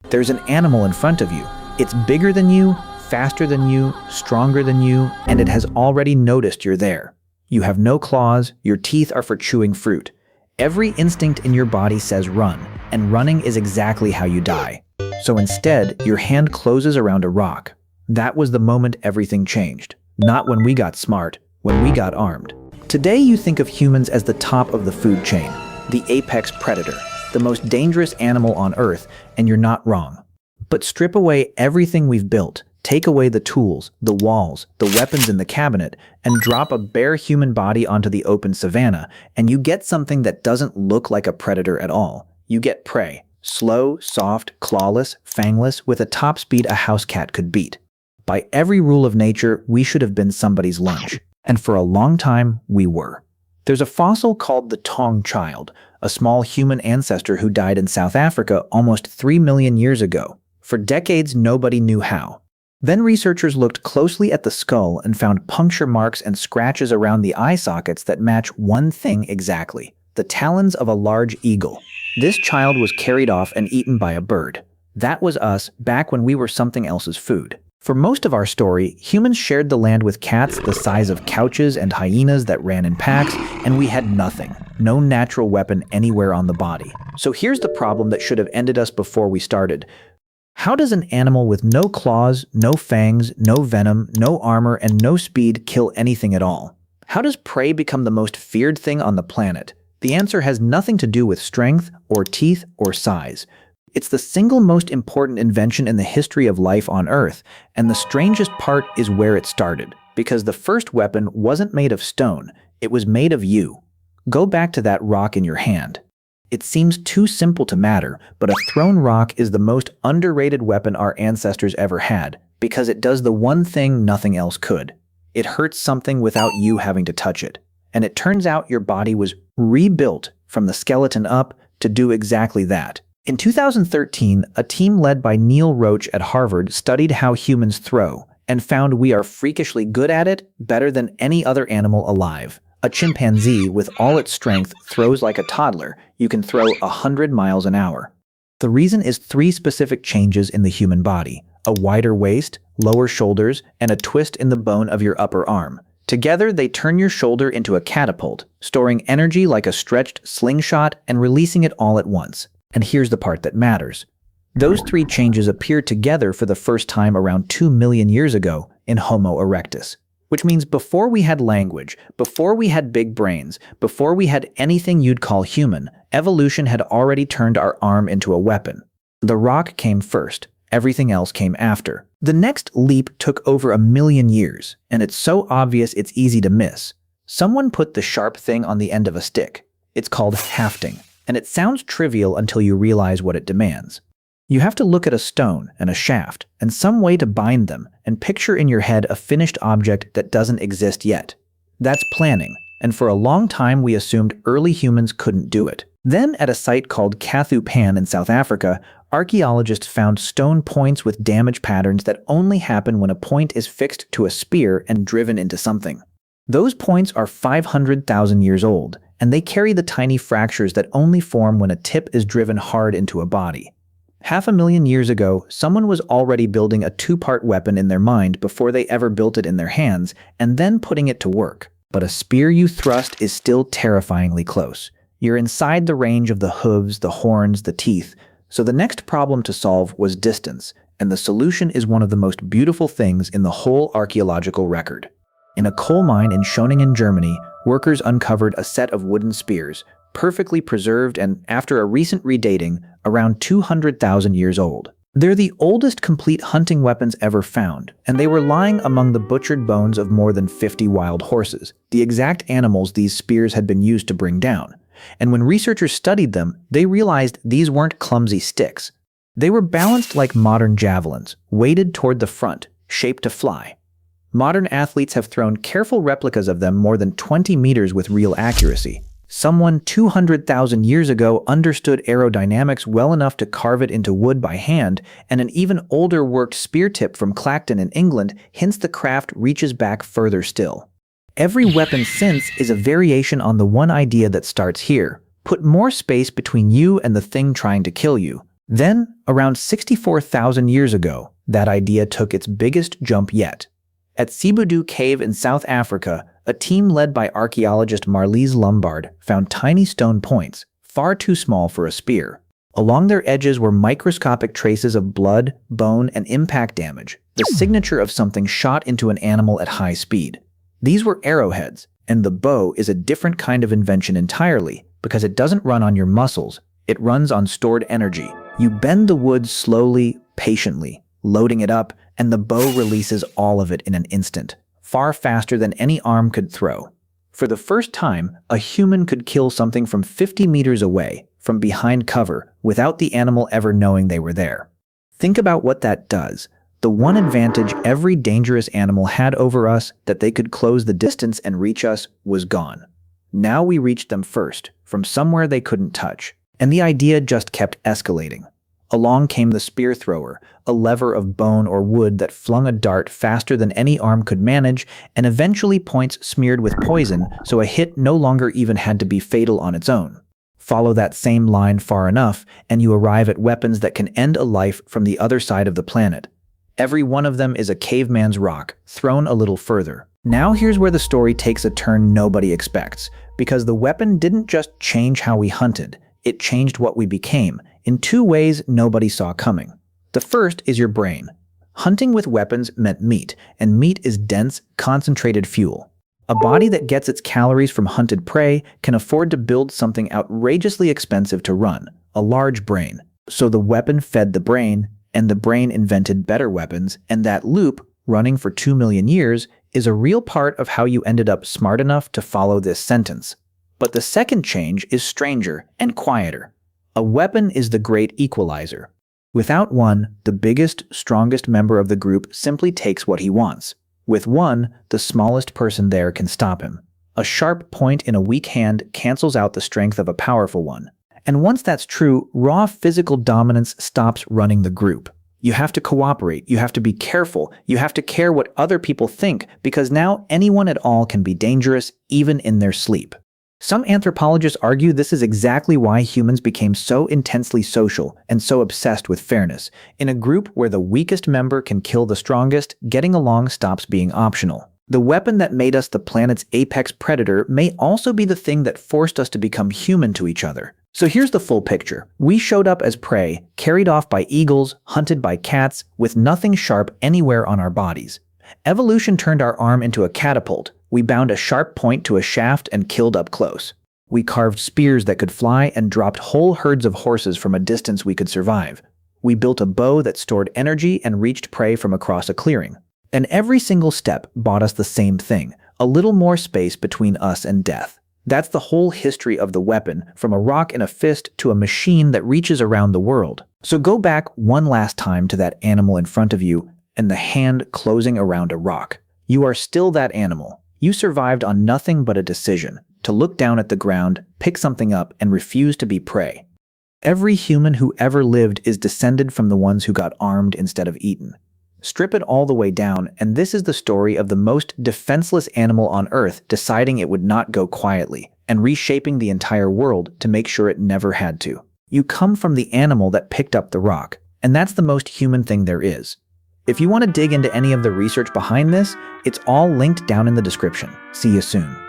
There's an animal in front of you. It's bigger than you, faster than you, stronger than you, and it has already noticed you're there. You have no claws, your teeth are for chewing fruit. Every instinct in your body says run, and running is exactly how you die. So instead, your hand closes around a rock. That was the moment everything changed. Not when we got smart, when we got armed. Today you think of humans as the top of the food chain, the apex predator, the most dangerous animal on Earth, and you're not wrong. But strip away everything we've built, take away the tools, the walls, the weapons in the cabinet, and drop a bare human body onto the open savanna, and you get something that doesn't look like a predator at all. You get prey. Slow, soft, clawless, fangless, with a top speed a house cat could beat. By every rule of nature, we should have been somebody's lunch. And for a long time, we were. There's a fossil called the Taung child, a small human ancestor who died in South Africa almost 3 million years ago. For decades, nobody knew how. Then researchers looked closely at the skull and found puncture marks and scratches around the eye sockets that match one thing exactly: the talons of a large eagle. This child was carried off and eaten by a bird. That was us back when we were something else's food. For most of our story, humans shared the land with cats the size of couches and hyenas that ran in packs, and we had nothing. No natural weapon anywhere on the body. So here's the problem that should have ended us before we started. How does an animal with no claws, no fangs, no venom, no armor, and no speed kill anything at all? How does prey become the most feared thing on the planet? The answer has nothing to do with strength, or teeth, or size. It's the single most important invention in the history of life on Earth, and the strangest part is where it started, because the first weapon wasn't made of stone, it was made of you. Go back to that rock in your hand. It seems too simple to matter, but a thrown rock is the most underrated weapon our ancestors ever had, because it does the one thing nothing else could. It hurts something without you having to touch it. And it turns out your body was rebuilt from the skeleton up to do exactly that. In 2013, a team led by Neil Roach at Harvard studied how humans throw, and found we are freakishly good at it, better than any other animal alive. A chimpanzee, with all its strength, throws like a toddler. You can throw 100 miles an hour. The reason is 3 specific changes in the human body: a wider waist, lower shoulders, and a twist in the bone of your upper arm. Together, they turn your shoulder into a catapult, storing energy like a stretched slingshot and releasing it all at once. And here's the part that matters. Those 3 changes appeared together for the first time around 2 million years ago in Homo erectus. Which means before we had language, before we had big brains, before we had anything you'd call human, evolution had already turned our arm into a weapon. The rock came first. Everything else came after. The next leap took over 1 million years, and it's so obvious it's easy to miss. Someone put the sharp thing on the end of a stick. It's called hafting, and it sounds trivial until you realize what it demands. You have to look at a stone and a shaft and some way to bind them and picture in your head a finished object that doesn't exist yet. That's planning, and for a long time we assumed early humans couldn't do it. Then at a site called Kathu Pan in South Africa, archaeologists found stone points with damage patterns that only happen when a point is fixed to a spear and driven into something. Those points are 500,000 years old, and they carry the tiny fractures that only form when a tip is driven hard into a body. 500,000 years ago, someone was already building a 2-part weapon in their mind before they ever built it in their hands, and then putting it to work. But a spear you thrust is still terrifyingly close. You're inside the range of the hooves, the horns, the teeth. So the next problem to solve was distance, and the solution is one of the most beautiful things in the whole archaeological record. In a coal mine in Schöningen, Germany, workers uncovered a set of wooden spears, perfectly preserved and, after a recent redating, around 200,000 years old. They're the oldest complete hunting weapons ever found, and they were lying among the butchered bones of more than 50 wild horses, the exact animals these spears had been used to bring down. And when researchers studied them, they realized these weren't clumsy sticks. They were balanced like modern javelins, weighted toward the front, shaped to fly. Modern athletes have thrown careful replicas of them more than 20 meters with real accuracy. Someone 200,000 years ago understood aerodynamics well enough to carve it into wood by hand, and an even older worked spear tip from Clacton in England hints the craft reaches back further still. Every weapon since is a variation on the one idea that starts here. Put more space between you and the thing trying to kill you. Then, around 64,000 years ago, that idea took its biggest jump yet. At Sibudu Cave in South Africa, a team led by archaeologist Marlies Lombard found tiny stone points, far too small for a spear. Along their edges were microscopic traces of blood, bone, and impact damage, the signature of something shot into an animal at high speed. These were arrowheads, and the bow is a different kind of invention entirely, because it doesn't run on your muscles, it runs on stored energy. You bend the wood slowly, patiently, loading it up, and the bow releases all of it in an instant, far faster than any arm could throw. For the first time, a human could kill something from 50 meters away, from behind cover, without the animal ever knowing they were there. Think about what that does. The one advantage every dangerous animal had over us, that they could close the distance and reach us, was gone. Now we reached them first, from somewhere they couldn't touch. And the idea just kept escalating. Along came the spear thrower, a lever of bone or wood that flung a dart faster than any arm could manage, and eventually points smeared with poison, so a hit no longer even had to be fatal on its own. Follow that same line far enough, and you arrive at weapons that can end a life from the other side of the planet. Every one of them is a caveman's rock, thrown a little further. Now here's where the story takes a turn nobody expects, because the weapon didn't just change how we hunted, it changed what we became, in two ways nobody saw coming. The first is your brain. Hunting with weapons meant meat, and meat is dense, concentrated fuel. A body that gets its calories from hunted prey can afford to build something outrageously expensive to run, a large brain. So the weapon fed the brain, and the brain invented better weapons, and that loop, running for 2 million years, is a real part of how you ended up smart enough to follow this sentence. But the second change is stranger and quieter. A weapon is the great equalizer. Without one, the biggest, strongest member of the group simply takes what he wants. With one, the smallest person there can stop him. A sharp point in a weak hand cancels out the strength of a powerful one. And once that's true, raw physical dominance stops running the group. You have to cooperate, you have to be careful, you have to care what other people think, because now anyone at all can be dangerous, even in their sleep. Some anthropologists argue this is exactly why humans became so intensely social and so obsessed with fairness. In a group where the weakest member can kill the strongest, getting along stops being optional. The weapon that made us the planet's apex predator may also be the thing that forced us to become human to each other. So here's the full picture. We showed up as prey, carried off by eagles, hunted by cats, with nothing sharp anywhere on our bodies. Evolution turned our arm into a catapult. We bound a sharp point to a shaft and killed up close. We carved spears that could fly and dropped whole herds of horses from a distance we could survive. We built a bow that stored energy and reached prey from across a clearing. And every single step bought us the same thing, a little more space between us and death. That's the whole history of the weapon, from a rock in a fist to a machine that reaches around the world. So go back one last time to that animal in front of you and the hand closing around a rock. You are still that animal. You survived on nothing but a decision, to look down at the ground, pick something up, and refuse to be prey. Every human who ever lived is descended from the ones who got armed instead of eaten. Strip it all the way down, and this is the story of the most defenseless animal on Earth deciding it would not go quietly, and reshaping the entire world to make sure it never had to. You come from the animal that picked up the rock, and that's the most human thing there is. If you want to dig into any of the research behind this, it's all linked down in the description. See you soon.